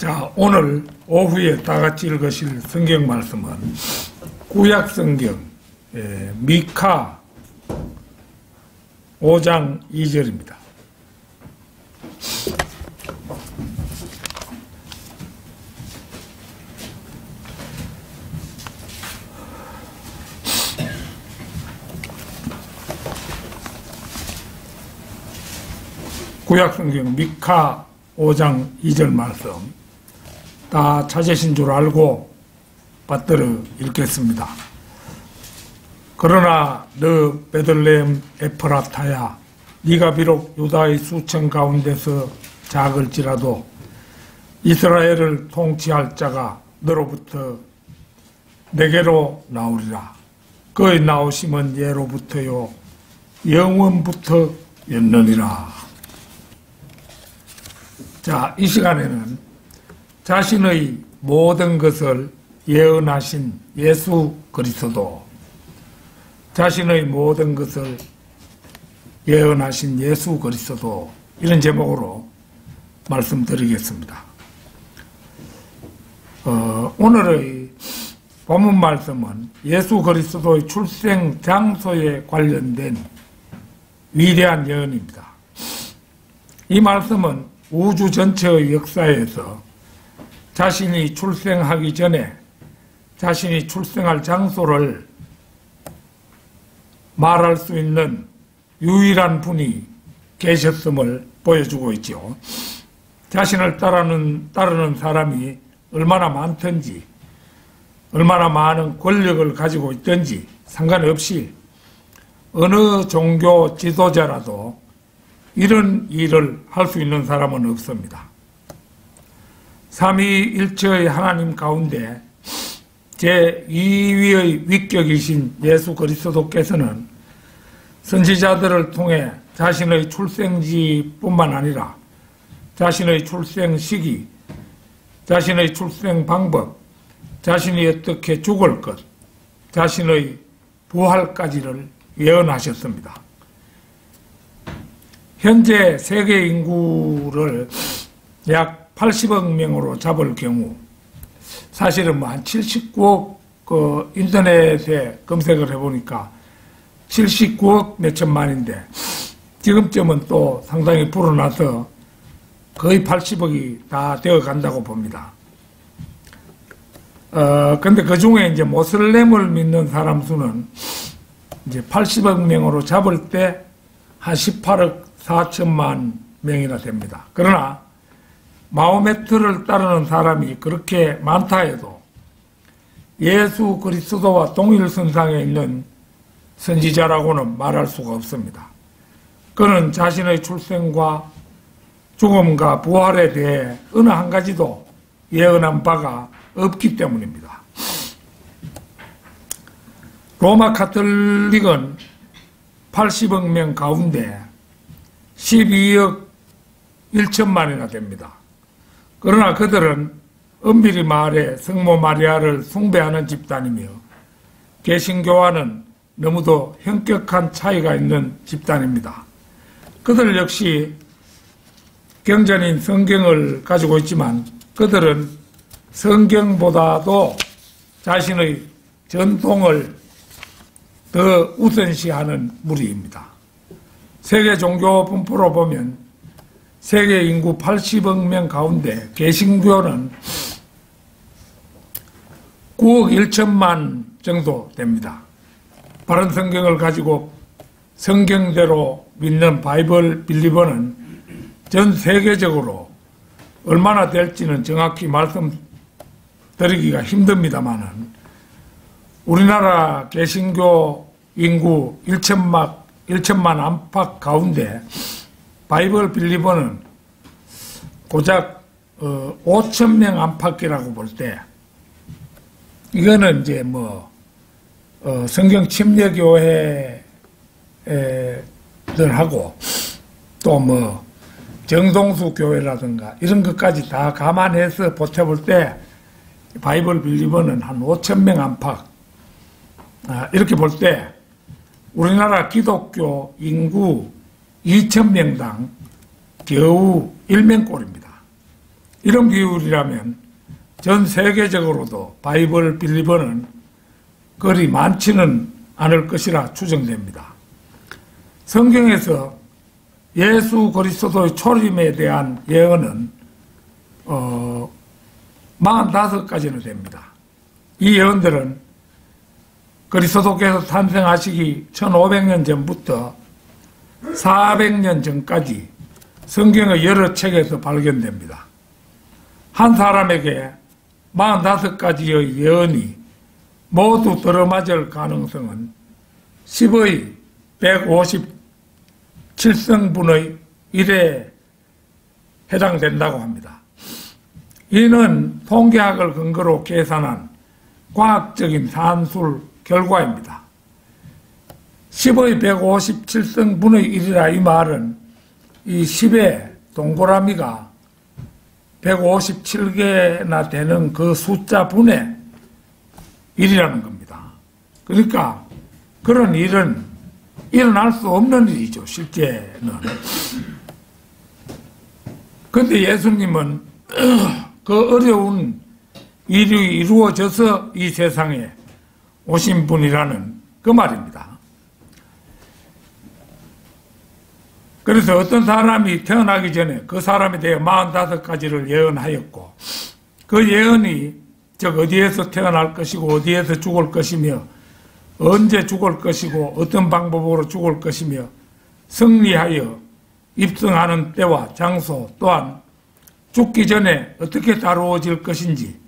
자, 오늘 오후에 다 같이 읽으실 성경 말씀은 구약 성경 미카 5장 2절입니다. 구약 성경 미카 5장 2절 말씀 다 찾으신 줄 알고 받들어 읽겠습니다. 그러나 너 베들레헴 에프라타야, 네가 비록 유다의 수천 가운데서 작을지라도 이스라엘을 통치할 자가 너로부터 내게로 나오리라. 그의 나오심은 예로부터요 영원부터였느니라. 자, 이 시간에는 자신의 모든 것을 예언하신 예수 그리스도, 자신의 모든 것을 예언하신 예수 그리스도, 이런 제목으로 말씀드리겠습니다. 오늘의 본문 말씀은 예수 그리스도의 출생 장소에 관련된 위대한 예언입니다. 이 말씀은 우주 전체의 역사에서 자신이 출생하기 전에 자신이 출생할 장소를 말할 수 있는 유일한 분이 계셨음을 보여주고 있죠. 자신을 따르는 사람이 얼마나 많든지, 얼마나 많은 권력을 가지고 있든지 상관없이 어느 종교 지도자라도 이런 일을 할 수 있는 사람은 없습니다. 삼위일체의 하나님 가운데 제2위의 위격이신 예수 그리스도께서는 선지자들을 통해 자신의 출생지뿐만 아니라 자신의 출생 시기, 자신의 출생 방법, 자신이 어떻게 죽을 것, 자신의 부활까지를 예언하셨습니다. 현재 세계 인구를 약 80억 명으로 잡을 경우, 사실은 뭐 한 79억, 인터넷에 검색을 해보니까 79억 몇천만인데, 지금쯤은 또 상당히 불어나서 거의 80억이 다 되어 간다고 봅니다. 근데 그 중에 이제 모슬렘을 믿는 사람 수는 이제 80억 명으로 잡을 때 한 18억 4천만 명이나 됩니다. 그러나 마호메트를 따르는 사람이 그렇게 많다 해도 예수 그리스도와 동일선상에 있는 선지자라고는 말할 수가 없습니다. 그는 자신의 출생과 죽음과 부활에 대해 어느 한 가지도 예언한 바가 없기 때문입니다. 로마 카톨릭은 80억 명 가운데 12억 1천만이나 됩니다. 그러나 그들은 엄밀히 말해 성모 마리아를 숭배하는 집단이며 개신교와는 너무도 현격한 차이가 있는 집단입니다. 그들 역시 경전인 성경을 가지고 있지만 그들은 성경보다도 자신의 전통을 더 우선시하는 무리입니다. 세계 종교 분포로 보면 세계 인구 80억 명 가운데 개신교는 9억 1천만 정도 됩니다. 바른 성경을 가지고 성경대로 믿는 바이블 빌리버는 전 세계적으로 얼마나 될지는 정확히 말씀드리기가 힘듭니다만은 우리나라 개신교 인구 1천만 안팎 가운데 바이블 빌리버는 고작 5천 명 안팎이라고 볼 때, 이거는 이제 성경 침례교회들하고 또 정동수 교회라든가 이런 것까지 다 감안해서 보태볼 때 바이블 빌리버는 한 5천 명 안팎, 이렇게 볼 때 우리나라 기독교 인구 2,000명당 겨우 1명꼴입니다. 이런 비율이라면 전 세계적으로도 바이블 빌리버는 그리 많지는 않을 것이라 추정됩니다. 성경에서 예수 그리스도의 초림에 대한 예언은 45가지나 됩니다. 이 예언들은 그리스도께서 탄생하시기 1500년 전부터 400년 전까지 성경의 여러 책에서 발견됩니다. 한 사람에게 45가지의 예언이 모두 들어맞을 가능성은 10의 157승분의 1에 해당된다고 합니다. 이는 통계학을 근거로 계산한 과학적인 산술 결과입니다. 10의 157승분의 1이라 이 말은 이 10의 동그라미가 157개나 되는 그 숫자 분의 1이라는 겁니다. 그러니까 그런 일은 일어날 수 없는 일이죠, 실제는. 그런데 예수님은 그 어려운 일이 이루어져서 이 세상에 오신 분이라는 그 말입니다. 그래서 어떤 사람이 태어나기 전에 그 사람에 대해 45가지를 예언하였고, 그 예언이 즉 어디에서 태어날 것이고 어디에서 죽을 것이며 언제 죽을 것이고 어떤 방법으로 죽을 것이며 승리하여 입성하는 때와 장소, 또한 죽기 전에 어떻게 다루어질 것인지,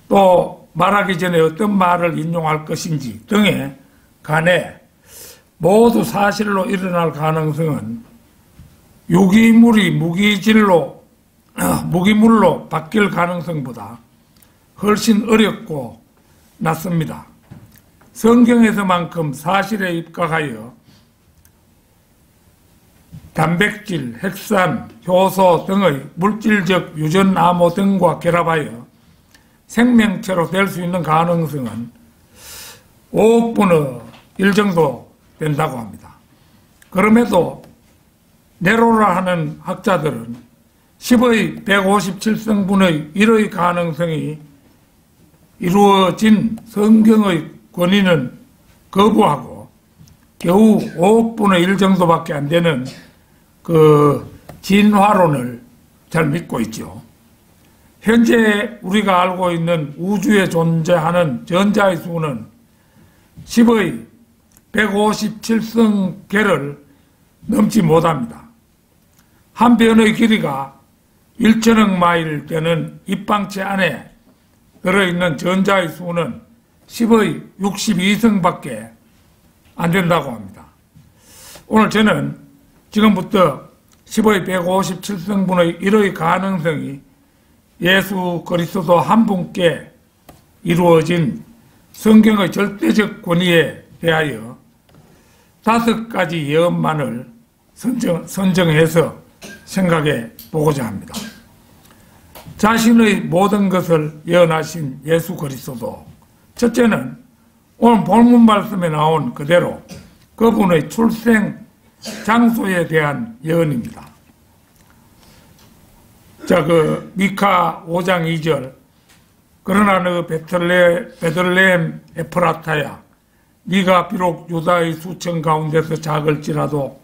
또 말하기 전에 어떤 말을 인용할 것인지 등에 관해 모두 사실로 일어날 가능성은 유기물이 무기물로 바뀔 가능성보다 훨씬 어렵고 낮습니다. 성경에서만큼 사실에 입각하여 단백질, 핵산, 효소 등의 물질적 유전암호 등과 결합하여 생명체로 될 수 있는 가능성은 5억분의 1 정도 된다고 합니다. 그럼에도 네로라 하는 학자들은 10의 157승분의 1의 가능성이 이루어진 성경의 권위는 거부하고 겨우 5억분의 1 정도밖에 안 되는 그 진화론을 잘 믿고 있죠. 현재 우리가 알고 있는 우주에 존재하는 전자의 수는 10의 157승계를 넘지 못합니다. 한 변의 길이가 1천억 마일 되는 입방체 안에 들어있는 전자의 수는 10의 62승밖에 안 된다고 합니다. 오늘 저는 지금부터 10의 157승분의 1의 가능성이 예수 그리스도 한 분께 이루어진 성경의 절대적 권위에 대하여 5가지 예언만을 선정해서 생각해 보고자 합니다. 자신의 모든 것을 예언하신 예수 그리스도. 첫째는 오늘 본문 말씀에 나온 그대로 그분의 출생 장소에 대한 예언입니다. 자, 미카 5장 2절. 그러나 너 베들레헴 에프라타야, 네가 비록 유다의 수천 가운데서 작을지라도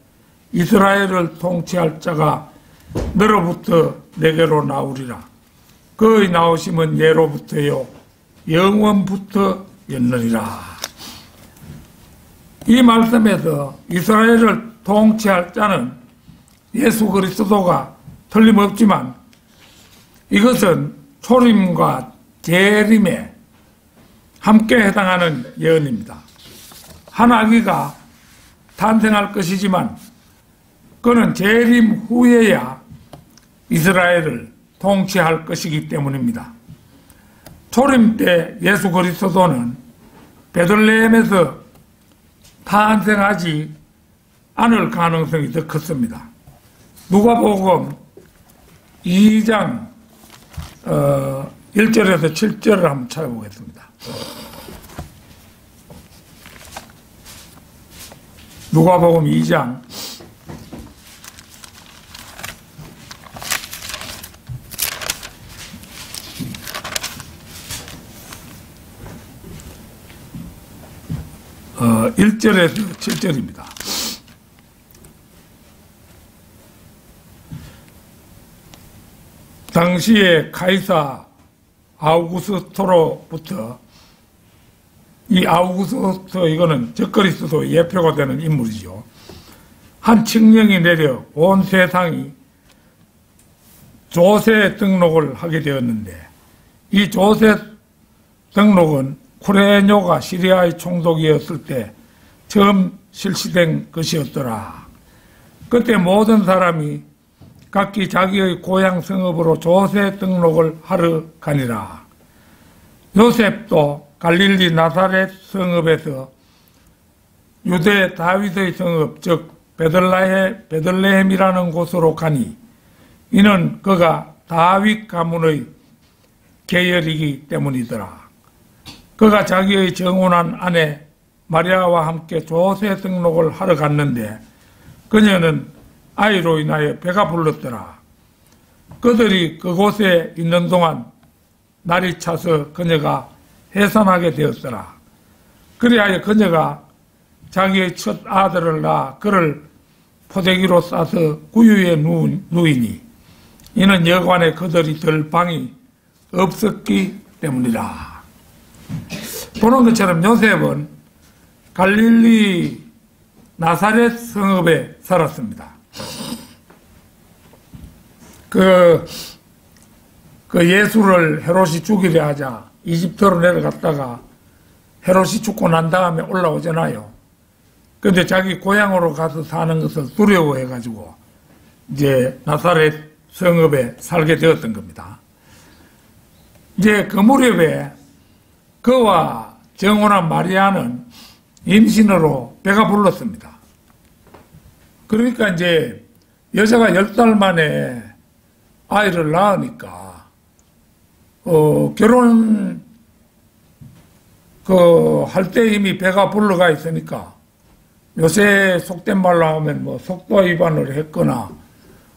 이스라엘을 통치할 자가 너로부터 내게로 나오리라. 그의 나오심은 예로부터요 영원부터였느니라. 이 말씀에서 이스라엘을 통치할 자는 예수 그리스도가 틀림없지만 이것은 초림과 재림에 함께 해당하는 예언입니다. 한 아기가 탄생할 것이지만 그는 재림 후에야 이스라엘을 통치할 것이기 때문입니다. 초림 때 예수 그리스도는 베들레헴에서 탄생하지 않을 가능성이 더 컸습니다. 누가복음 2장 1절에서 7절을 한번 찾아보겠습니다. 누가복음 2장 1절에서 7절입니다. 당시에 카이사 아우구스토로부터, 이 아우구스토 이거는 적그리스도 예표가 되는 인물이죠. 한 칙령이 내려 온 세상이 조세 등록을 하게 되었는데, 이 조세 등록은 쿠레뇨가 시리아의 총독이었을 때 처음 실시된 것이었더라. 그때 모든 사람이 각기 자기의 고향 성읍으로 조세 등록을 하러 가니라. 요셉도 갈릴리 나사렛 성읍에서 유대 다윗의 성읍, 즉 베들레헴이라는 곳으로 가니, 이는 그가 다윗 가문의 계열이기 때문이더라. 그가 자기의 정혼한 아내 마리아와 함께 조세 등록을 하러 갔는데, 그녀는 아이로 인하여 배가 불렀더라. 그들이 그곳에 있는 동안 날이 차서 그녀가 해산하게 되었더라. 그리하여 그녀가 자기의 첫 아들을 낳아 그를 포대기로 싸서 구유에 누이니, 이는 여관에 그들이 들 방이 없었기 때문이라. 보는 것처럼 요셉은 갈릴리 나사렛 성읍에 살았습니다. 그 예수를 헤롯이 죽이려 하자 이집트로 내려갔다가 헤롯이 죽고 난 다음에 올라오잖아요. 근데 자기 고향으로 가서 사는 것을 두려워해가지고 이제 나사렛 성읍에 살게 되었던 겁니다. 이제 그 무렵에 그와 정혼한 마리아는 임신으로 배가 불렀습니다. 그러니까 이제 여자가 10달 만에 아이를 낳으니까 결혼 할 때 이미 배가 불러가 있으니까, 요새 속된 말로 하면 뭐 속도 위반을 했거나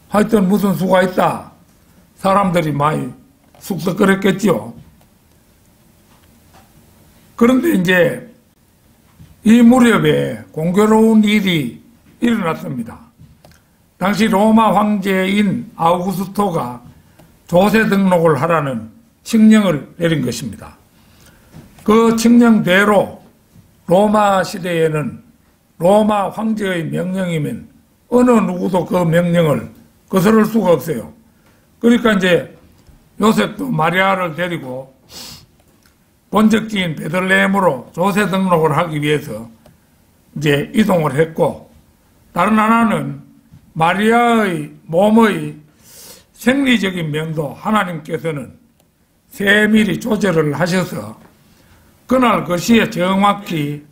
하여튼 무슨 수가 있다, 사람들이 많이 쑥덕거렸겠죠. 그런데 이제 이 무렵에 공교로운 일이 일어났습니다. 당시 로마 황제인 아우구스토가 조세 등록을 하라는 칙령을 내린 것입니다. 그 칙령대로 로마 시대에는 로마 황제의 명령이면 어느 누구도 그 명령을 거스를 수가 없어요. 그러니까 이제 요셉도 마리아를 데리고 본적지인 베들레헴으로 조세 등록을 하기 위해서 이제 이동을 했고, 다른 하나는 마리아의 몸의 생리적인 면도 하나님께서는 세밀히 조절을 하셔서 그날 그 시에 정확히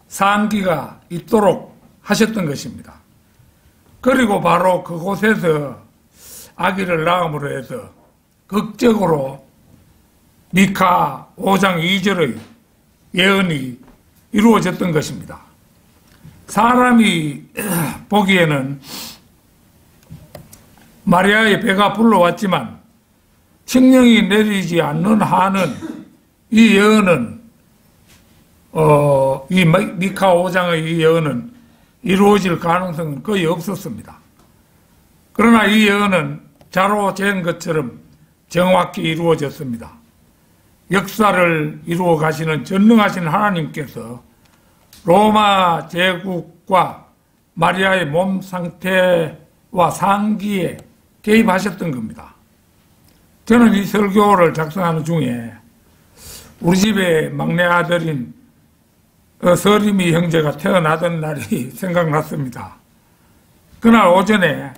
상기가 있도록 하셨던 것입니다. 그리고 바로 그곳에서 아기를 낳음으로 해서 극적으로 미카 5장 2절의 예언이 이루어졌던 것입니다. 사람이 보기에는 마리아의 배가 불러왔지만 칙령이 내리지 않는 한은 이 예언은 이 미카 5장의 이 예언은 이루어질 가능성은 거의 없었습니다. 그러나 이 예언은 자로 잰 것처럼 정확히 이루어졌습니다. 역사를 이루어 가시는 전능하신 하나님께서 로마 제국과 마리아의 몸 상태와 상기에 개입하셨던 겁니다. 저는 이 설교를 작성하는 중에 우리 집의 막내 아들인 서림이 형제가 태어나던 날이 생각났습니다. 그날 오전에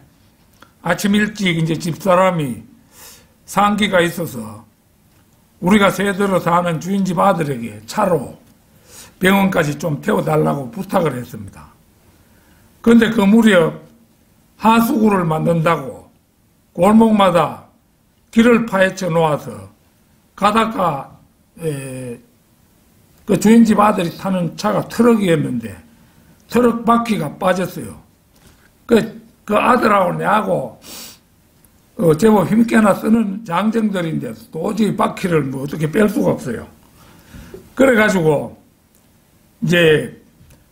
아침 일찍 이제 집사람이 상기가 있어서 우리가 새들어 사는 주인집 아들에게 차로 병원까지 좀 태워달라고 부탁을 했습니다. 그런데 그 무렵 하수구를 만든다고 골목마다 길을 파헤쳐 놓아서 가다가 그 주인집 아들이 타는 차가 트럭이었는데 트럭 바퀴가 빠졌어요. 그 아들하고 내하고 제법 힘께나 쓰는 장정들인데 도저히 바퀴를 뭐 어떻게 뺄 수가 없어요. 그래가지고 이제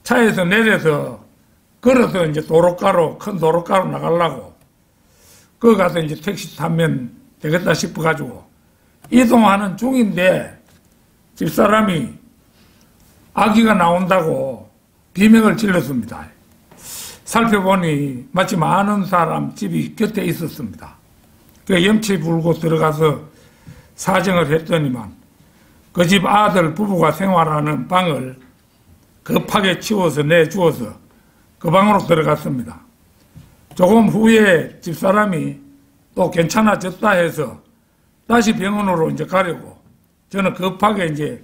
차에서 내려서 걸어서 이제 도로가로, 큰 도로가로 나가려고 거기 가서 이제 택시 타면 되겠다 싶어가지고 이동하는 중인데 집사람이 아기가 나온다고 비명을 질렀습니다. 살펴보니 마침 아는 사람 집이 곁에 있었습니다. 그 염치 불고 들어가서 사정을 했더니만 그 집 아들 부부가 생활하는 방을 급하게 치워서 내주어서 그 방으로 들어갔습니다. 조금 후에 집사람이 또 괜찮아졌다 해서 다시 병원으로 이제 가려고 저는 급하게 이제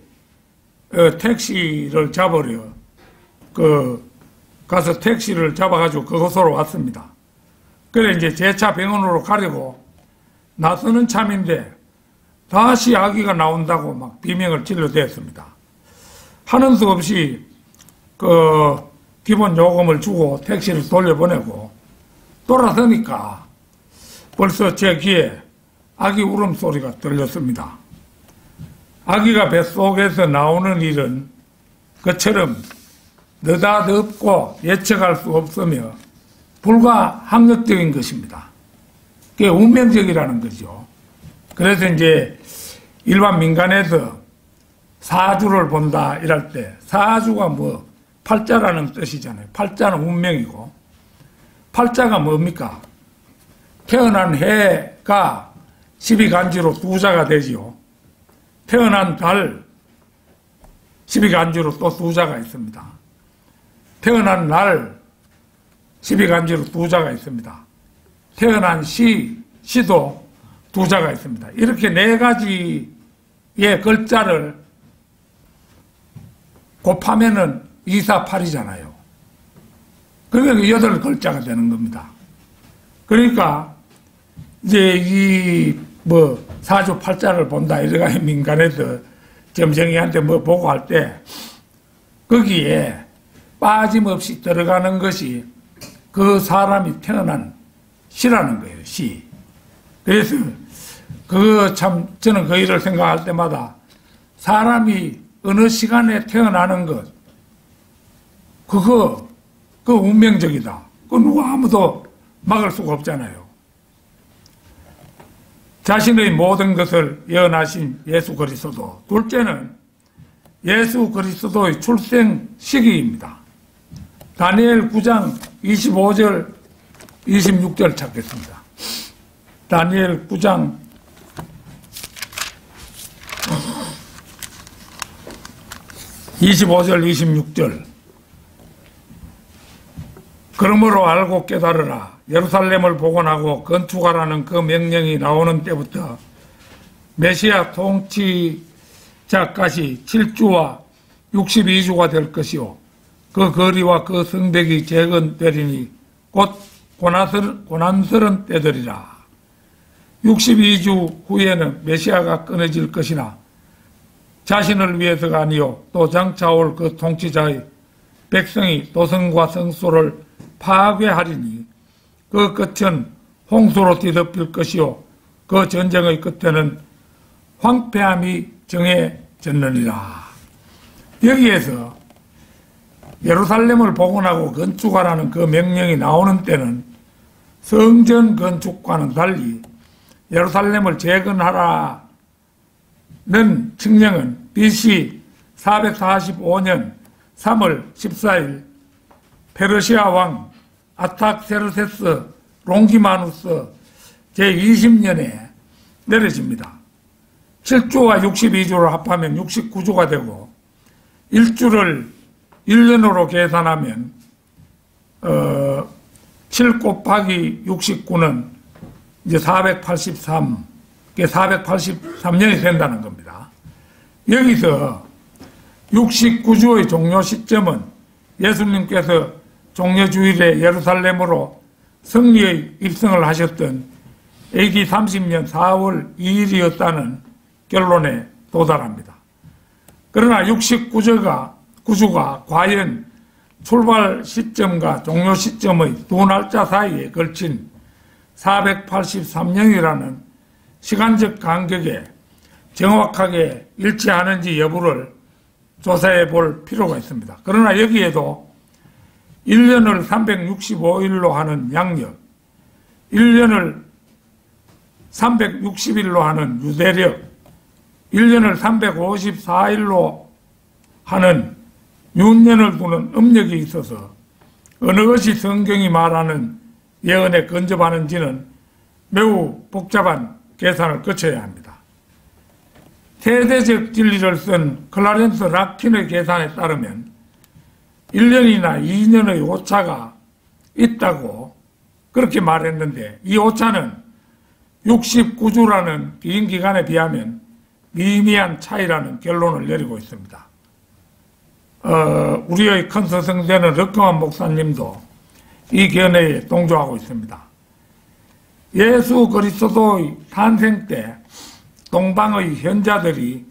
택시를 잡으려 가서 택시를 잡아가지고 그곳으로 왔습니다. 그래 이제 제 차 병원으로 가려고 나서는 참인데 다시 아기가 나온다고 막 비명을 질러댔습니다. 하는 수 없이 기본 요금을 주고 택시를 돌려보내고 돌아서니까 벌써 제 귀에 아기 울음소리가 들렸습니다. 아기가 뱃속에서 나오는 일은 그처럼 느닷없고 예측할 수 없으며 불가항력적인 것입니다. 그게 운명적이라는 거죠. 그래서 이제 일반 민간에서 사주를 본다 이럴 때 사주가 뭐 팔자라는 뜻이잖아요. 팔자는 운명이고 팔자가 뭡니까? 태어난 해가 12간지로 두자가 되지요. 태어난 달 12간지로 또 두자가 있습니다. 태어난 날 12간지로 두자가 있습니다. 태어난 시도 두자가 있습니다. 이렇게 네 가지의 글자를 곱하면은 248이잖아요. 그러면 8글자가 되는 겁니다. 그러니까 이제 사주 팔자를 본다 이래가 민간에서 점쟁이한테 뭐 보고 할 때 거기에 빠짐없이 들어가는 것이 그 사람이 태어난 시라는 거예요. 시. 그래서 저는 그 일을 생각할 때마다 사람이 어느 시간에 태어나는 것 그거 운명적이다. 그거 누가 아무도 막을 수가 없잖아요. 자신의 모든 것을 예언하신 예수 그리스도. 둘째는 예수 그리스도의 출생 시기입니다. 다니엘 9장 25절 26절 찾겠습니다. 다니엘 9장 25절 26절 그러므로 알고 깨달으라. 예루살렘을 복원하고 건축하라는 그 명령이 나오는 때부터 메시아 통치자까지 7주와 62주가 될 것이요 그 거리와 그 성벽이 재건되리니 곧 고난스런 때들이라. 62주 후에는 메시아가 끊어질 것이나 자신을 위해서가 아니요 또 장차올 그 통치자의 백성이 도성과 성소를 파괴하리니 그 끝은 홍수로 뒤덮일 것이요 그 전쟁의 끝에는 황폐함이 정해졌느니라. 여기에서 예루살렘을 복원하고 건축하라는 그 명령이 나오는 때는 성전 건축과는 달리 예루살렘을 재건하라는 칙령은 BC 445년 3월 14일 페르시아 왕 아탁세르세스 롱기마누스 제20년에 내려집니다. 7주와 62주를 합하면 69주가 되고 1주를 1년으로 계산하면 7 곱하기 69는 이제 483년이 된다는 겁니다. 여기서 69주의 종료 시점은 예수님께서 종려주일에 예루살렘으로 승리의 입성을 하셨던 AD 30년 4월 2일이었다는 결론에 도달합니다. 그러나 69주가 과연 출발 시점과 종료 시점의 두 날짜 사이에 걸친 483년이라는 시간적 간격에 정확하게 일치하는지 여부를 조사해 볼 필요가 있습니다. 그러나 여기에도 1년을 365일로 하는 양력, 1년을 360일로 하는 유대력, 1년을 354일로 하는 윤년을 두는 음력이 있어서 어느 것이 성경이 말하는 예언에 근접하는지는 매우 복잡한 계산을 거쳐야 합니다. 세대적 진리를 쓴 클라렌스 라킨의 계산에 따르면 1년이나 2년의 오차가 있다고 그렇게 말했는데, 이 오차는 69주라는 긴 기간에 비하면 미미한 차이라는 결론을 내리고 있습니다. 우리의 큰 스승되는 럭커만 목사님도 이 견해에 동조하고 있습니다. 예수 그리스도의 탄생 때 동방의 현자들이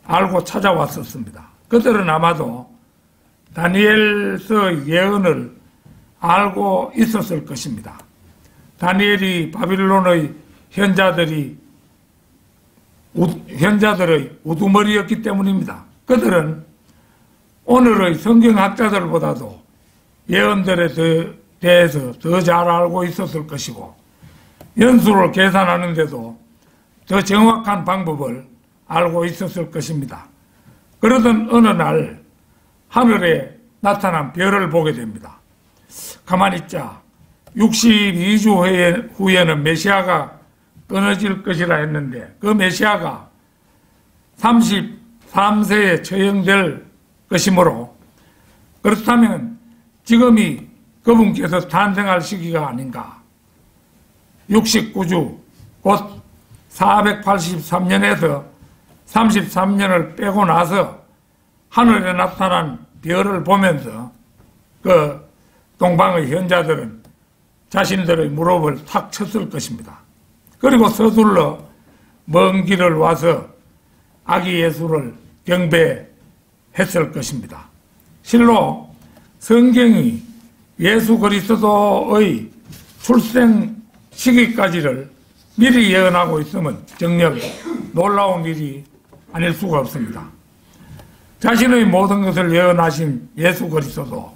알고 찾아왔었습니다. 그들은 아마도 다니엘서의 예언을 알고 있었을 것입니다. 다니엘이 바빌론의 현자들의 우두머리였기 때문입니다. 그들은 오늘의 성경학자들보다도 예언들에 대해서 더 잘 알고 있었을 것이고, 연수를 계산하는데도 더 정확한 방법을 알고 있었을 것입니다. 그러던 어느 날 하늘에 나타난 별을 보게 됩니다. 가만히 있자 62주 후에는 메시아가 끊어질 것이라 했는데, 그 메시아가 33세에 처형될 것이므로, 그렇다면 지금이 그분께서 탄생할 시기가 아닌가. 69주 곧 483년에서 33년을 빼고 나서 하늘에 나타난 별을 보면서 그 동방의 현자들은 자신들의 무릎을 탁 쳤을 것입니다. 그리고 서둘러 먼 길을 와서 아기 예수를 경배했을 것입니다. 실로 성경이 예수 그리스도의 출생 시기까지를 미리 예언하고 있으면 정녕 놀라운 일이 아닐 수가 없습니다. 자신의 모든 것을 예언하신 예수 그리스도,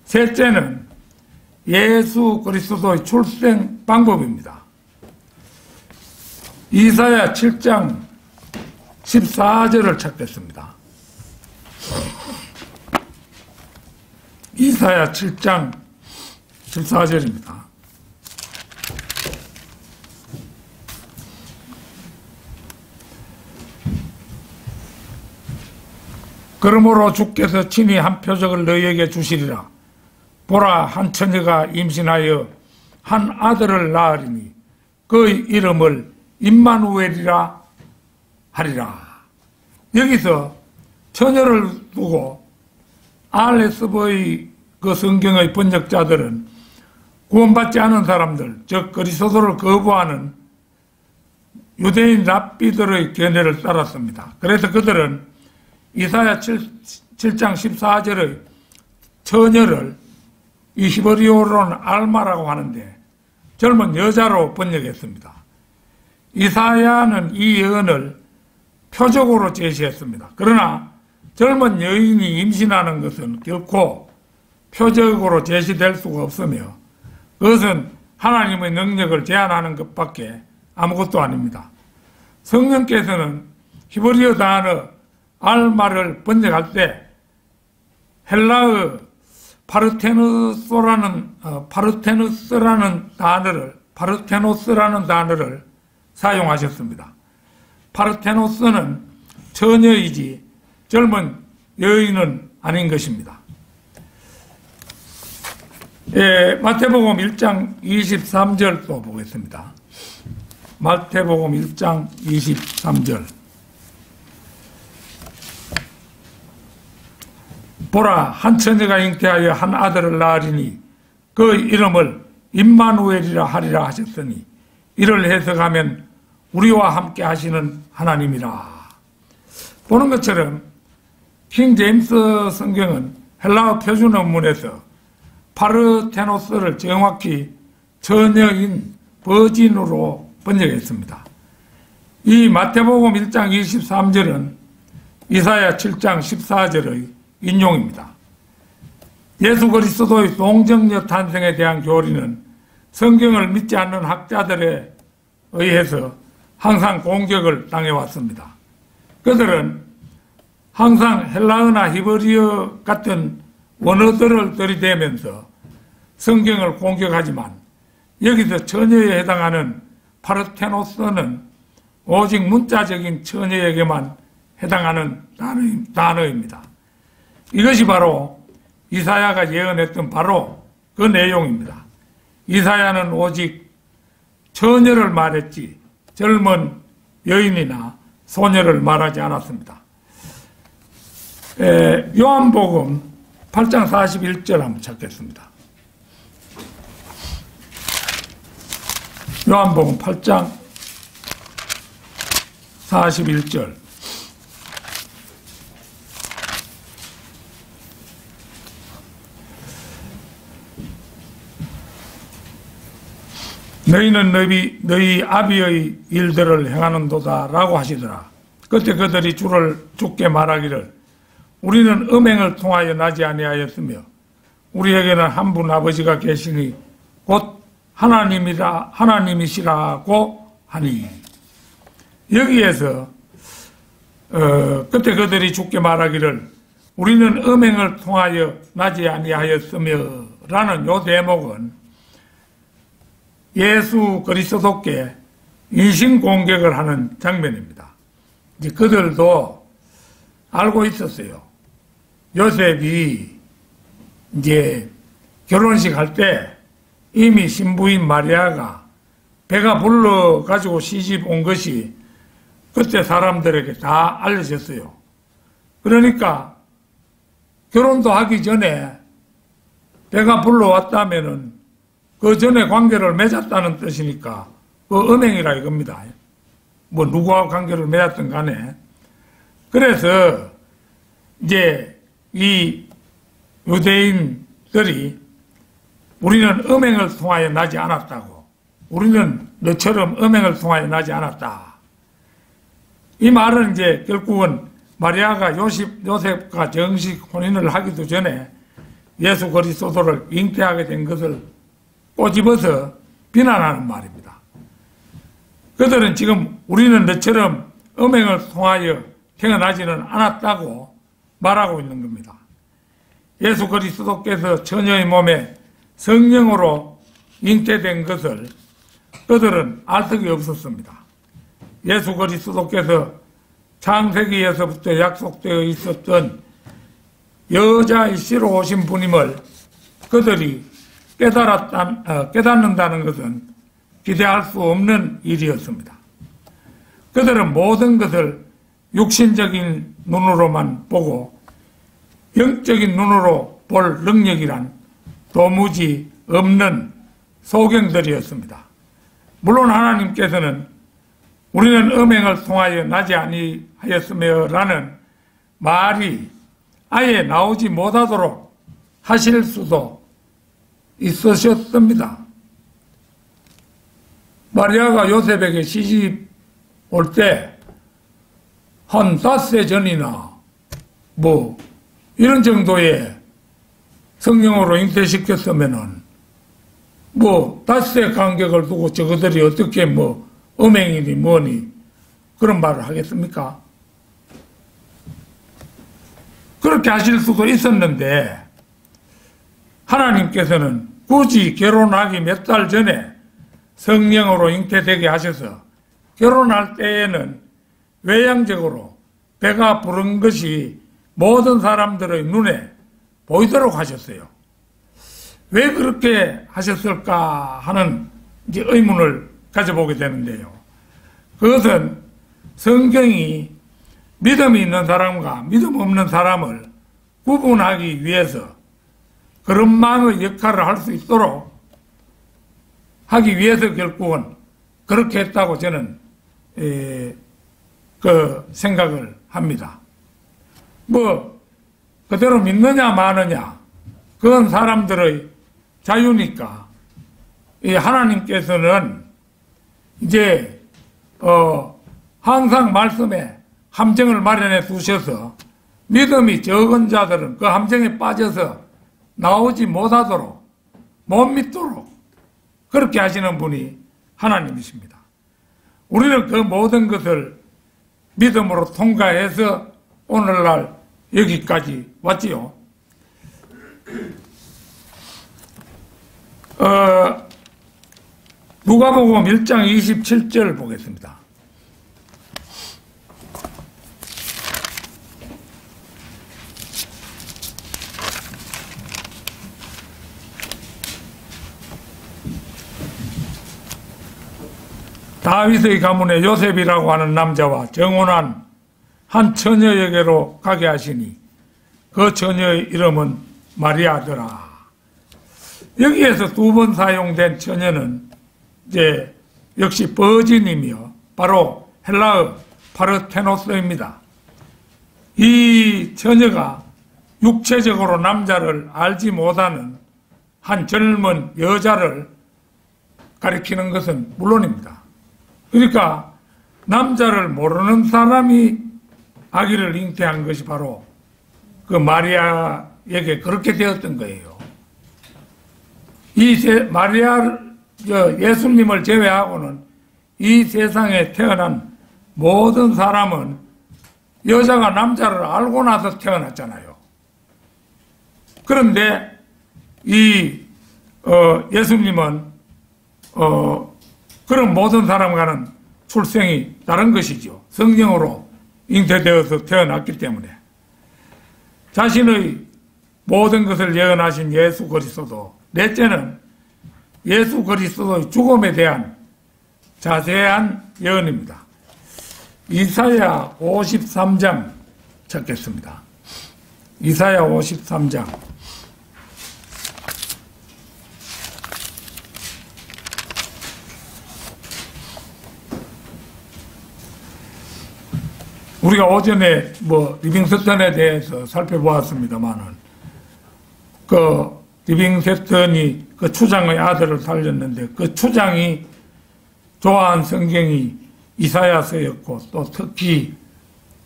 셋째는 예수 그리스도의 출생 방법입니다. 이사야 7장 14절을 찾겠습니다. 이사야 7장 14절입니다. 그러므로 주께서 친히 한 표적을 너희에게 주시리라. 보라, 한 처녀가 임신하여 한 아들을 낳으리니 그의 이름을 임마누엘이라 하리라. 여기서 처녀를 두고 RSV의 그 성경의 번역자들은 구원받지 않은 사람들, 즉 그리스도를 거부하는 유대인 랍비들의 견해를 따랐습니다. 그래서 그들은 이사야 7장 14절의 처녀를 이 히브리어로는 알마라고 하는데 젊은 여자로 번역했습니다. 이사야는 이 예언을 표적으로 제시했습니다. 그러나 젊은 여인이 임신하는 것은 결코 표적으로 제시될 수가 없으며 그것은 하나님의 능력을 제한하는 것밖에 아무것도 아닙니다. 성령께서는 히브리어 단어 알마를 번역할 때 헬라어 파르테노스라는 단어를 사용하셨습니다. 파르테노스는 처녀이지 젊은 여인은 아닌 것입니다. 마태복음 1장 23절 또 보겠습니다. 마태복음 1장 23절. 보라, 한 처녀가 잉태하여 한 아들을 낳으리니 그 이름을 임마누엘이라 하리라 하셨으니 이를 해석하면 우리와 함께 하시는 하나님이라. 보는 것처럼 킹 제임스 성경은 헬라어 표준 원문에서 파르테노스를 정확히 처녀인 버진으로 번역했습니다. 이 마태복음 1장 23절은 이사야 7장 14절의 인용입니다. 예수 그리스도의 동정녀 탄생에 대한 교리는 성경을 믿지 않는 학자들에 의해서 항상 공격을 당해왔습니다. 그들은 항상 헬라어나 히브리어 같은 원어들을 들이대면서 성경을 공격하지만 여기서 처녀에 해당하는 파르테노스는 오직 문자적인 처녀에게만 해당하는 단어입니다. 이것이 바로 이사야가 예언했던 바로 그 내용입니다. 이사야는 오직 처녀를 말했지 젊은 여인이나 소녀를 말하지 않았습니다. 요한복음 8장 41절 한번 찾겠습니다. 요한복음 8장 41절. 너희는 너희 아비의 일들을 행하는도다라고 하시더라. 그때 그들이 주께 말하기를 우리는 음행을 통하여 나지 아니하였으며 우리에게는 한 분 아버지가 계시니 곧 하나님이시라고 하니. 여기에서 그때 그들이 주께 말하기를 우리는 음행을 통하여 나지 아니하였으며 라는 요 대목은 예수 그리스도께 인신공격을 하는 장면입니다. 이제 그들도 알고 있었어요. 요셉이 이제 결혼식 할 때 이미 신부인 마리아가 배가 불러가지고 시집 온 것이 그때 사람들에게 다 알려졌어요. 그러니까 결혼도 하기 전에 배가 불러왔다면은 그 전에 관계를 맺었다는 뜻이니까 그 음행이라 이겁니다. 뭐 누구와 관계를 맺었든 간에. 그래서 이제 이 유대인들이 우리는 음행을 통하여 나지 않았다고, 우리는 너처럼 음행을 통하여 나지 않았다. 이 말은 이제 결국은 마리아가 요셉과 정식 혼인을 하기도 전에 예수 그리스도를 잉태하게 된 것을 꼬집어서 비난하는 말입니다. 그들은 지금 우리는 너처럼 음행을 통하여 태어나지는 않았다고 말하고 있는 겁니다. 예수 그리스도께서 처녀의 몸에 성령으로 잉태된 것을 그들은 알 턱이 없었습니다. 예수 그리스도께서 창세기에서부터 약속되어 있었던 여자의 씨로 오신 분임을 그들이 깨닫는다는 것은 기대할 수 없는 일이었습니다. 그들은 모든 것을 육신적인 눈으로만 보고 영적인 눈으로 볼 능력이란 도무지 없는 소경들이었습니다. 물론 하나님께서는 우리는 음행을 통하여 나지 아니하였으며 라는 말이 아예 나오지 못하도록 하실 수도 있으셨습니다. 마리아가 요셉에게 시집 올 때 한 5세 전이나 뭐 이런 정도의 성령으로 잉태시켰으면은 뭐 5세 간격을 두고 저것들이 어떻게 뭐 음행이니 뭐니 그런 말을 하겠습니까? 그렇게 하실 수도 있었는데 하나님께서는 굳이 결혼하기 몇 달 전에 성령으로 잉태되게 하셔서 결혼할 때에는 외향적으로 배가 부른 것이 모든 사람들의 눈에 보이도록 하셨어요. 왜 그렇게 하셨을까 하는 이제 의문을 가져보게 되는데요. 그것은 성경이 믿음이 있는 사람과 믿음 없는 사람을 구분하기 위해서 그런 마음의 역할을 할 수 있도록 하기 위해서 결국은 그렇게 했다고 저는 그 생각을 합니다. 뭐 그대로 믿느냐 마느냐 그건 사람들의 자유니까 이 하나님께서는 이제 항상 말씀에 함정을 마련해 두셔서 믿음이 적은 자들은 그 함정에 빠져서 나오지 못하도록, 못 믿도록 그렇게 하시는 분이 하나님이십니다. 우리는 그 모든 것을 믿음으로 통과해서 오늘날 여기까지 왔지요. 누가복음 1장 27절 보겠습니다. 다윗의 가문에 요셉이라고 하는 남자와 정혼한 한 처녀에게로 가게 하시니 그 처녀의 이름은 마리아더라. 여기에서 두 번 사용된 처녀는 이제 역시 버진이며 바로 헬라어 파르테노스입니다. 이 처녀가 육체적으로 남자를 알지 못하는 한 젊은 여자를 가리키는 것은 물론입니다. 그러니까 남자를 모르는 사람이 아기를 잉태한 것이 바로 그 마리아에게 그렇게 되었던 거예요. 예수님을 제외하고는 이 세상에 태어난 모든 사람은 여자가 남자를 알고 나서 태어났잖아요. 그런데 예수님은 그런 모든 사람과는 출생이 다른 것이죠. 성령으로 잉태되어서 태어났기 때문에 자신의 모든 것을 예언하신 예수 그리스도, 넷째는 예수 그리스도의 죽음에 대한 자세한 예언입니다. 이사야 53장 찾겠습니다. 이사야 53장. 우리가 오전에 리빙스턴에 대해서 살펴보았습니다만은 리빙스턴이 그 추장의 아들을 살렸는데 그 추장이 좋아한 성경이 이사야서였고 또 특히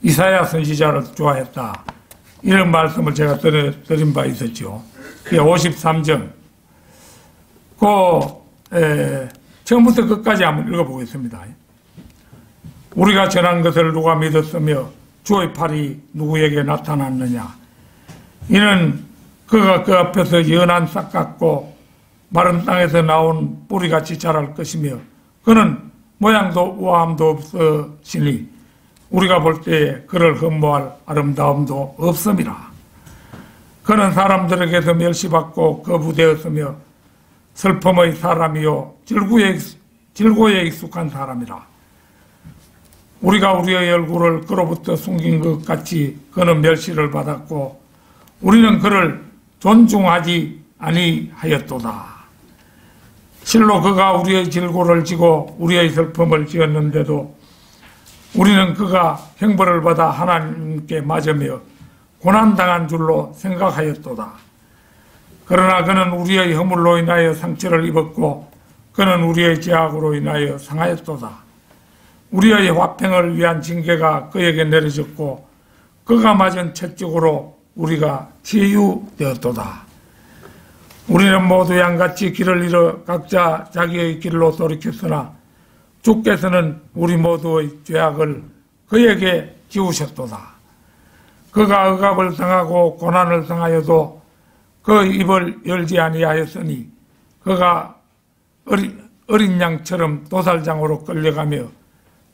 이사야 선지자를 좋아했다. 이런 말씀을 제가 드린 바 있었죠. 53장. 처음부터 끝까지 한번 읽어보겠습니다. 우리가 전한 것을 누가 믿었으며 주의 팔이 누구에게 나타났느냐. 이는 그가 그 앞에서 연한 싹 같고 마른 땅에서 나온 뿌리같이 자랄 것이며 그는 모양도 우아함도 없으시니 우리가 볼 때에 그를 흠모할 아름다움도 없음이라. 그는 사람들에게서 멸시받고 거부되었으며 슬픔의 사람이요 질고에 익숙한 사람이라. 우리가 우리의 얼굴을 그로부터 숨긴 것 같이 그는 멸시를 받았고 우리는 그를 존중하지 아니하였도다. 실로 그가 우리의 질고를 지고 우리의 슬픔을 지었는데도 우리는 그가 형벌을 받아 하나님께 맞으며 고난당한 줄로 생각하였도다. 그러나 그는 우리의 허물로 인하여 상처를 입었고 그는 우리의 죄악으로 인하여 상하였도다. 우리의 화평을 위한 징계가 그에게 내려졌고 그가 맞은 채찍으로 우리가 치유되었도다. 우리는 모두 양같이 길을 잃어 각자 자기의 길로 돌이켰으나 주께서는 우리 모두의 죄악을 그에게 지우셨도다. 그가 억압을 당하고 고난을 당하여도 그 입을 열지 아니하였으니 그가 어린 양처럼 도살장으로 끌려가며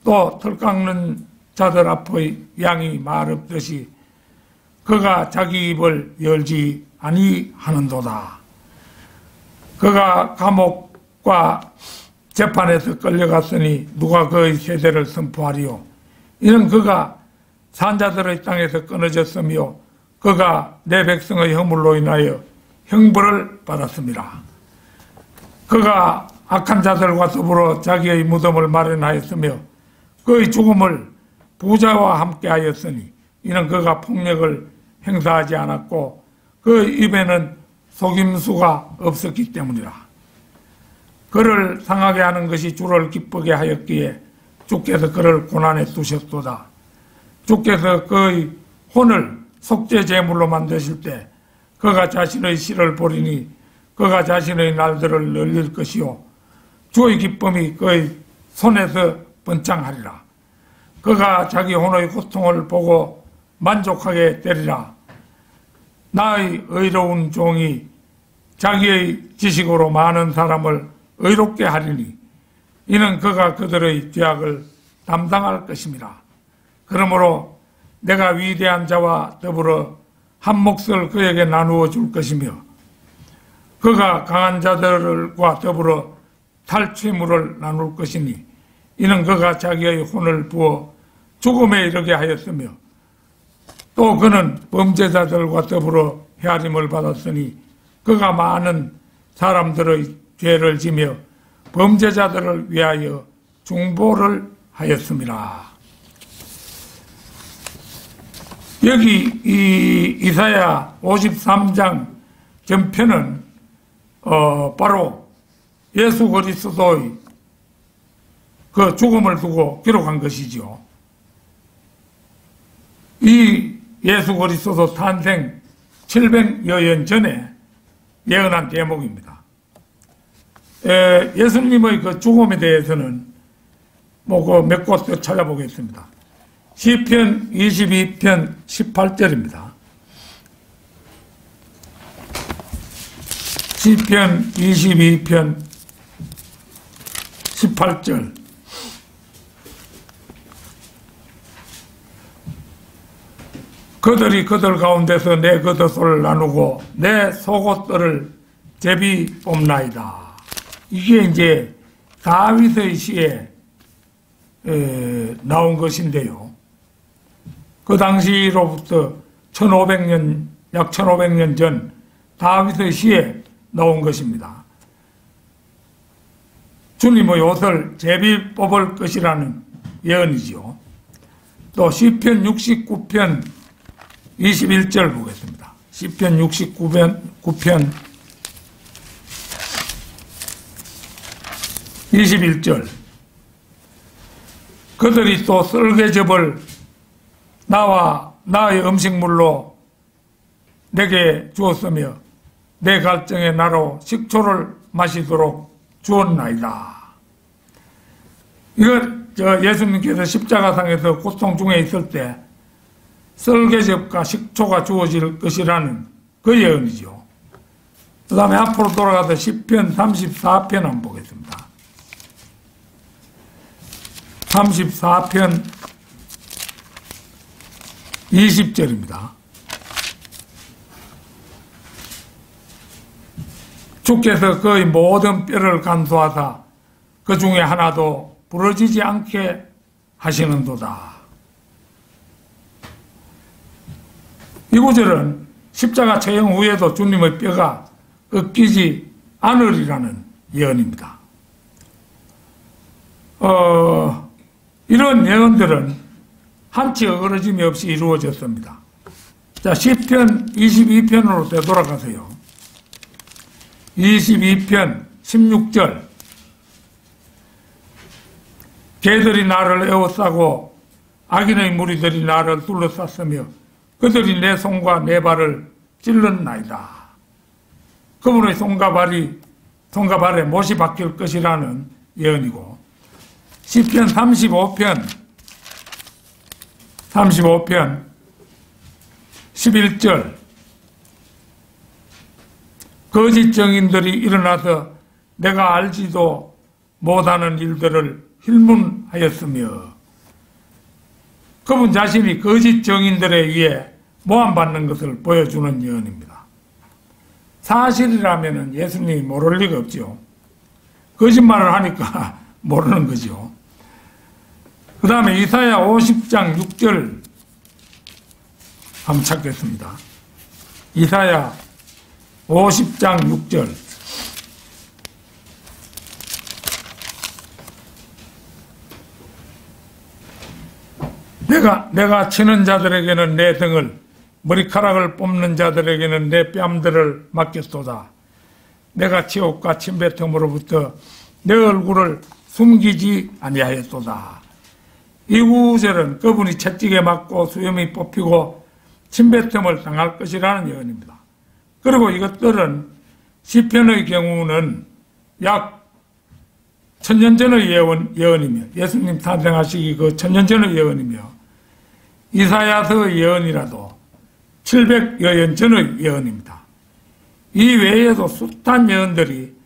또 털 깎는 자들 앞의 양이 말 없듯이 그가 자기 입을 열지 아니하는도다. 그가 감옥과 재판에서 끌려갔으니 누가 그의 세대를 선포하리요. 이는 그가 산자들의 땅에서 끊어졌으며 그가 내 백성의 허물로 인하여 형벌을 받았습니다. 그가 악한 자들과 더불어 자기의 무덤을 마련하였으며 그의 죽음을 부자와 함께 하였으니 이는 그가 폭력을 행사하지 않았고 그 입에는 속임수가 없었기 때문이라. 그를 상하게 하는 것이 주를 기쁘게 하였기에 주께서 그를 고난에 두셨도다. 주께서 그의 혼을 속죄 제물로 만드실 때 그가 자신의 씨를 보리니 그가 자신의 날들을 늘릴 것이요 주의 기쁨이 그의 손에서 번창하리라. 그가 자기 혼의 고통을 보고 만족하게 되리라. 나의 의로운 종이 자기의 지식으로 많은 사람을 의롭게 하리니 이는 그가 그들의 죄악을 담당할 것임이라. 그러므로 내가 위대한 자와 더불어 한 몫을 그에게 나누어 줄 것이며 그가 강한 자들과 더불어 탈취물을 나눌 것이니 이는 그가 자기의 혼을 부어 죽음에 이르게 하였으며 또 그는 범죄자들과 더불어 헤아림을 받았으니 그가 많은 사람들의 죄를 지며 범죄자들을 위하여 중보를 하였습니다. 여기 이 이사야 53장 전편은 바로 예수 그리스도의 그 죽음을 두고 기록한 것이죠. 이 예수 그리스도 탄생 700여년 전에 예언한 대목입니다. 예수님의 그 죽음에 대해서는 뭐 몇 곳 더 찾아보겠습니다. 시편 22편 18절입니다. 시편 22편 18절. 그들이 그들 가운데서 내 겉옷을 나누고 내 속옷들을 제비 뽑나이다. 이게 이제 다윗의 시에 나온 것인데요. 그 당시로부터 1500년, 약 1500년 전 다윗의 시에 나온 것입니다. 주님의 옷을 제비 뽑을 것이라는 예언이지요. 또 시편 69편 21절 보겠습니다. 시편 69편 21절. 그들이 또 썰개즙을 나와 나의 음식물로 내게 주었으며 내 갈증의 나로 식초를 마시도록 주었나이다. 이건 예수님께서 십자가상에서 고통 중에 있을 때 썰개즙과 식초가 주어질 것이라는 그 예언이죠. 그 다음에 앞으로 돌아가서 시편 34편 한번 보겠습니다. 34편 20절입니다. 주께서 그의 모든 뼈를 간수하사 그 중에 하나도 부러지지 않게 하시는도다. 이 구절은 십자가 처형 후에도 주님의 뼈가 꺾이지 않으리라는 예언입니다. 이런 예언들은 한치 어그러짐이 없이 이루어졌습니다. 자, 시편 22편으로 되돌아가세요. 22편 16절. 개들이 나를 에워싸고 악인의 무리들이 나를 둘러쌌으며 그들이 내 손과 내 발을 찔렀나이다. 그분의 손과 발에 못이 박힐 것이라는 예언이고, 시편 35편 11절. 거짓 정인들이 일어나서 내가 알지도 못하는 일들을 힐문하였으며, 그분 자신이 거짓 정인들에 의해 모함받는 것을 보여주는 예언입니다. 사실이라면 예수님이 모를 리가 없죠. 거짓말을 하니까 모르는 거죠. 그 다음에 이사야 50장 6절 한번 찾겠습니다. 이사야 50장 6절. 내가 치는 자들에게는 내 등을, 머리카락을 뽑는 자들에게는 내 뺨들을 맡겼도다. 내가 치욕과 침뱉음으로부터 내 얼굴을 숨기지 아니하였도다. 이 구절은 그분이 채찍에 맞고 수염이 뽑히고 침뱉음을 당할 것이라는 예언입니다. 그리고 이것들은 시편의 경우는 약 1000년 전의 예언이며 예수님 탄생하시기 그 1000년 전의 예언이며 이사야서의 예언이라도 700여 년 전의 예언입니다. 이 외에도 숱한 예언들이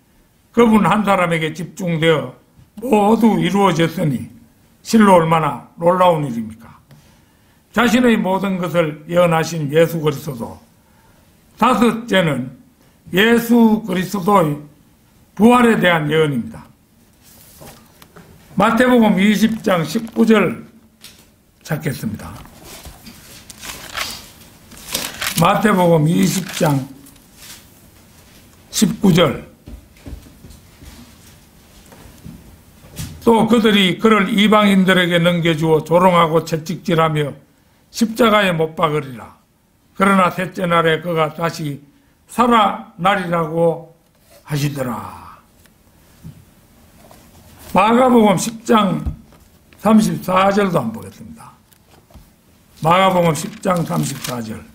그분 한 사람에게 집중되어 모두 이루어졌으니 실로 얼마나 놀라운 일입니까? 자신의 모든 것을 예언하신 예수 그리스도. 다섯째는 예수 그리스도의 부활에 대한 예언입니다. 마태복음 20장 19절 찾겠습니다. 마태복음 20장 19절. 또 그들이 그를 이방인들에게 넘겨주어 조롱하고 채찍질하며 십자가에 못 박으리라. 그러나 셋째 날에 그가 다시 살아나리라고 하시더라. 마가복음 10장 34절도 한번 보겠습니다. 마가복음 10장 34절.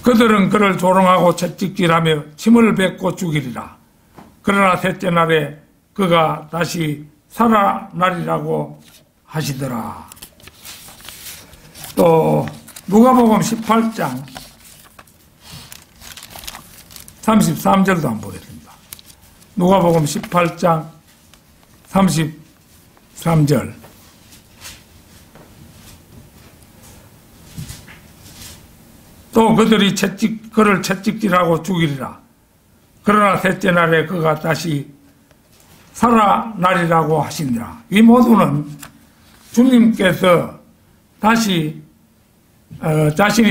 그들은 그를 조롱하고 채찍질하며 침을 뱉고 죽이리라. 그러나 셋째 날에 그가 다시 살아나리라고 하시더라. 또 누가복음 18장 33절도 한번 보겠습니다. 누가복음 18장 33절. 또 그들이 그를 채찍질하고 죽이리라. 그러나 셋째 날에 그가 다시 살아나리라고 하시니라. 이 모두는 주님께서 자신이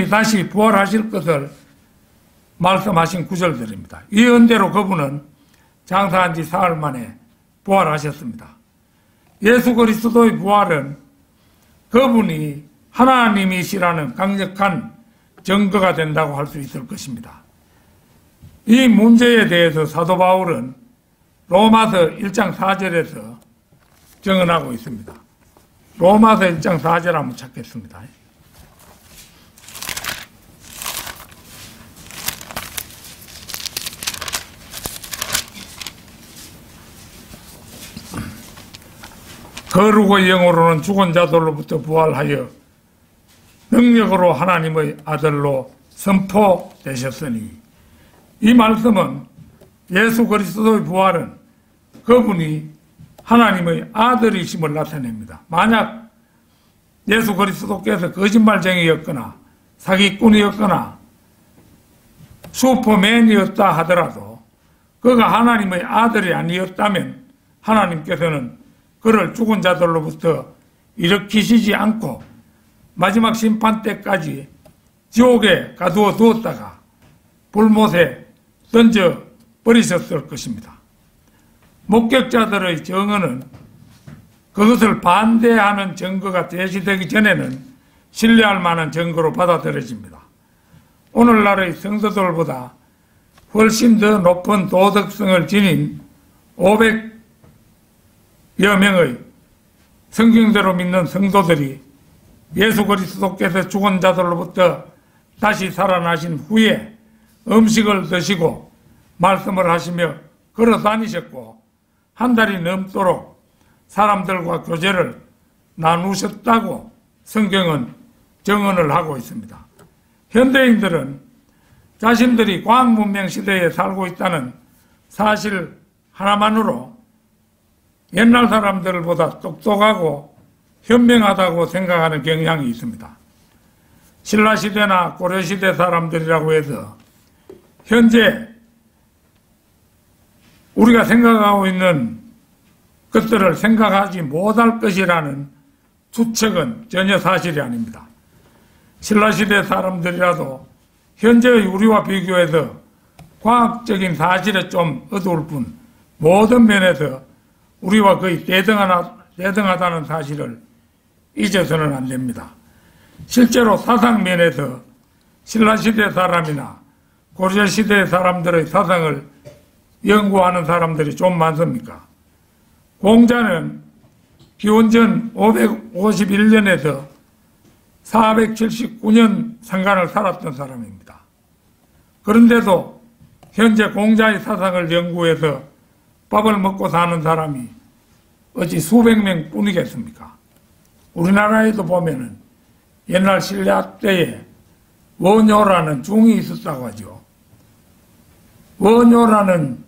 다시 부활하실 것을 말씀하신 구절들입니다. 이 언대로 그분은 장사한 지 사흘 만에 부활하셨습니다. 예수 그리스도의 부활은 그분이 하나님이시라는 강력한 증거가 된다고 할 수 있을 것입니다. 이 문제에 대해서 사도 바울은 로마서 1장 4절에서 증언하고 있습니다. 로마서 1장 4절 한번 찾겠습니다. 거룩의 영으로는 죽은 자들로부터 부활하여 능력으로 하나님의 아들로 선포되셨으니, 이 말씀은 예수 그리스도의 부활은 그분이 하나님의 아들이심을 나타냅니다. 만약 예수 그리스도께서 거짓말쟁이였거나 사기꾼이었거나 슈퍼맨이었다 하더라도 그가 하나님의 아들이 아니었다면 하나님께서는 그를 죽은 자들로부터 일으키시지 않고 마지막 심판 때까지 지옥에 가두어 두었다가 불못에 던져 버리셨을 것입니다. 목격자들의 증언은 그것을 반대하는 증거가 제시되기 전에는 신뢰할 만한 증거로 받아들여집니다. 오늘날의 성도들보다 훨씬 더 높은 도덕성을 지닌 500여 명의 성경대로 믿는 성도들이 예수 그리스도께서 죽은 자들로부터 다시 살아나신 후에 음식을 드시고 말씀을 하시며 걸어 다니셨고 한 달이 넘도록 사람들과 교제를 나누셨다고 성경은 증언을 하고 있습니다. 현대인들은 자신들이 과학문명 시대에 살고 있다는 사실 하나만으로 옛날 사람들보다 똑똑하고 현명하다고 생각하는 경향이 있습니다. 신라시대나 고려시대 사람들이라고 해서 현재 우리가 생각하고 있는 것들을 생각하지 못할 것이라는 추측은 전혀 사실이 아닙니다. 신라시대 사람들이라도 현재의 우리와 비교해서 과학적인 사실에 좀 어두울 뿐 모든 면에서 우리와 거의 대등하다는 사실을 잊어서는 안 됩니다. 실제로 사상면에서 신라시대 사람이나 고려시대 사람들의 사상을 연구하는 사람들이 좀 많습니까? 공자는 기원전 551년에서 479년 상간을 살았던 사람입니다. 그런데도 현재 공자의 사상을 연구해서 밥을 먹고 사는 사람이 어찌 수백 명 뿐이겠습니까? 우리나라에도 보면은 옛날 신라 때에 원효라는 중이 있었다고 하죠. 원효라는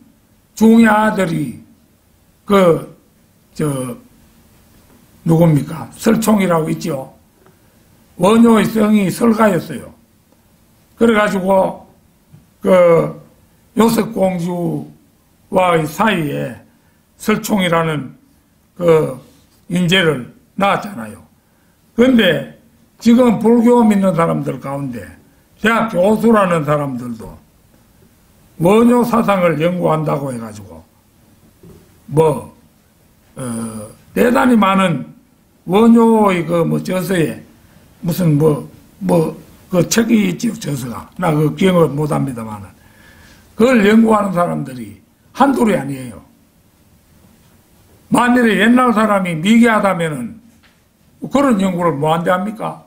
중의 아들이 누굽니까? 설총이라고 있죠. 원효의 성이 설가였어요. 그래가지고 요석공주와의 사이에 설총이라는 인재를 낳았잖아요. 그런데 지금 불교 믿는 사람들 가운데 대학 교수라는 사람들도 원효 사상을 연구한다고 해가지고 대단히 많은 원효의 저서에 무슨 그 책이 있지요, 저서가. 나 기억을 못 합니다만은. 그걸 연구하는 사람들이 한둘이 아니에요. 만일에 옛날 사람이 미개하다면은 그런 연구를 뭐한대 합니까?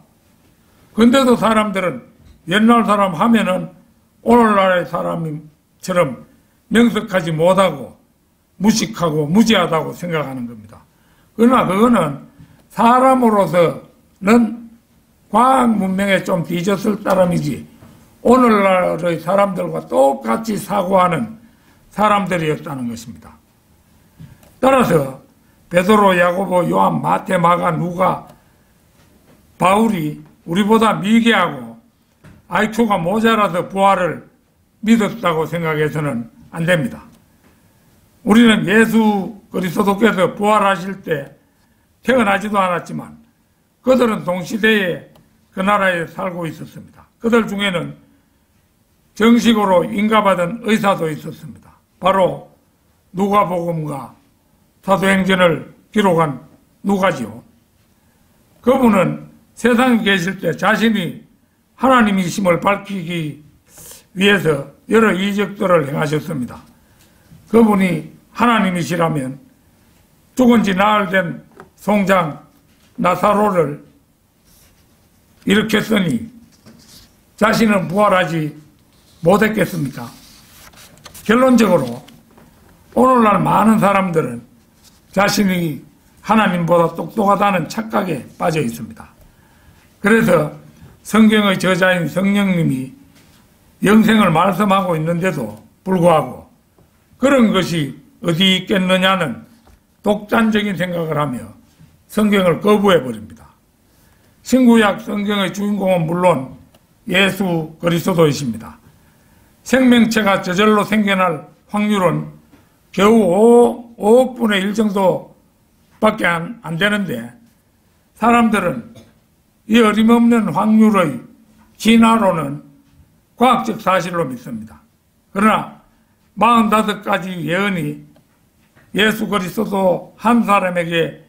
근데도 사람들은 옛날 사람 하면은 오늘날의 사람처럼 명석하지 못하고 무식하고 무지하다고 생각하는 겁니다. 그러나 그거는 사람으로서는 과학 문명에 좀 뒤졌을 따름이지 오늘날의 사람들과 똑같이 사고하는 사람들이었다는 것입니다. 따라서 베드로, 야고보, 요한, 마태, 마가, 누가, 바울이 우리보다 미개하고 IQ가 모자라서 부활을 믿었다고 생각해서는 안 됩니다. 우리는 예수 그리스도께서 부활하실 때 태어나지도 않았지만 그들은 동시대에 그 나라에 살고 있었습니다. 그들 중에는 정식으로 인가받은 의사도 있었습니다. 바로 누가복음과 사도행전을 기록한 누가지요. 그분은 세상에 계실 때 자신이 하나님이심을 밝히기 위해서 여러 이적들을 행하셨습니다. 그분이 하나님이시라면 죽은 지 나흘 된 송장 나사로를 일으켰으니 자신은 부활하지 못했겠습니까? 결론적으로 오늘날 많은 사람들은 자신이 하나님보다 똑똑하다는 착각에 빠져 있습니다. 그래서 성경의 저자인 성령님이 영생을 말씀하고 있는데도 불구하고 그런 것이 어디 있겠느냐는 독단적인 생각을 하며 성경을 거부해버립니다. 신구약 성경의 주인공은 물론 예수 그리스도이십니다. 생명체가 저절로 생겨날 확률은 겨우 5억분의 1 정도밖에 안 되는데 사람들은 이 어림없는 확률의 진화론은 과학적 사실로 믿습니다. 그러나 45가지 예언이 예수 그리스도 한 사람에게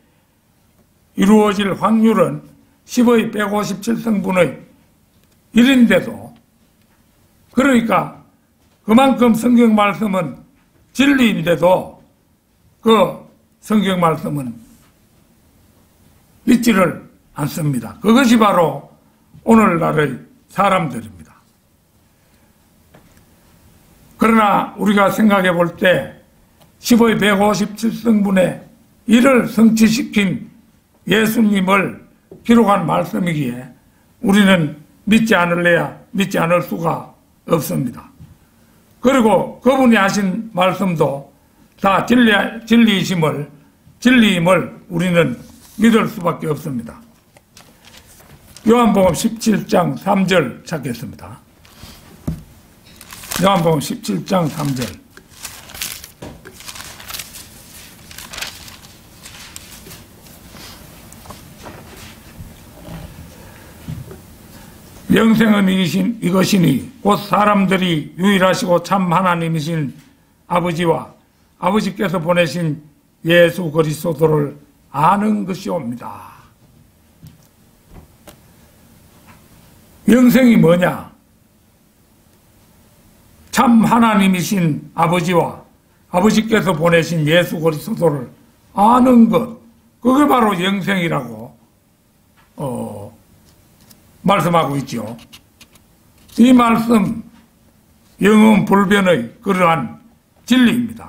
이루어질 확률은 10의 157승분의 1인데도 그러니까 그만큼 성경 말씀은 진리인데도 그 성경 말씀은 믿지를 않습니다. 그것이 바로 오늘날의 사람들입니다. 그러나 우리가 생각해 볼 때 10의 157승분의 1을 성취시킨 예수님을 기록한 말씀이기에 우리는 믿지 않을래야 믿지 않을 수가 없습니다. 그리고 그분이 하신 말씀도 다 진리임을 우리는 믿을 수밖에 없습니다. 요한복음 17장 3절 찾겠습니다. 요한복음 17장 3절. 영생은 이것이니 곧 사람들이 유일하시고 참 하나님이신 아버지와 아버지께서 보내신 예수 그리스도를 아는 것이옵니다. 영생이 뭐냐? 참 하나님이신 아버지와 아버지께서 보내신 예수 그리스도를 아는 것, 그게 바로 영생이라고 말씀하고 있죠. 이 말씀 영원 불변의 그러한 진리입니다.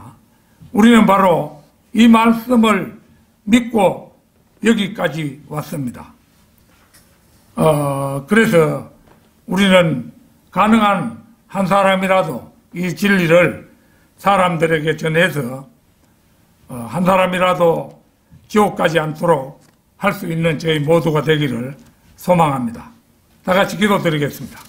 우리는 바로 이 말씀을 믿고 여기까지 왔습니다. 그래서 우리는 가능한 한 사람이라도 이 진리를 사람들에게 전해서 한 사람이라도 지옥 가지 않도록 할 수 있는 저희 모두가 되기를 소망합니다. 다 같이 기도드리겠습니다.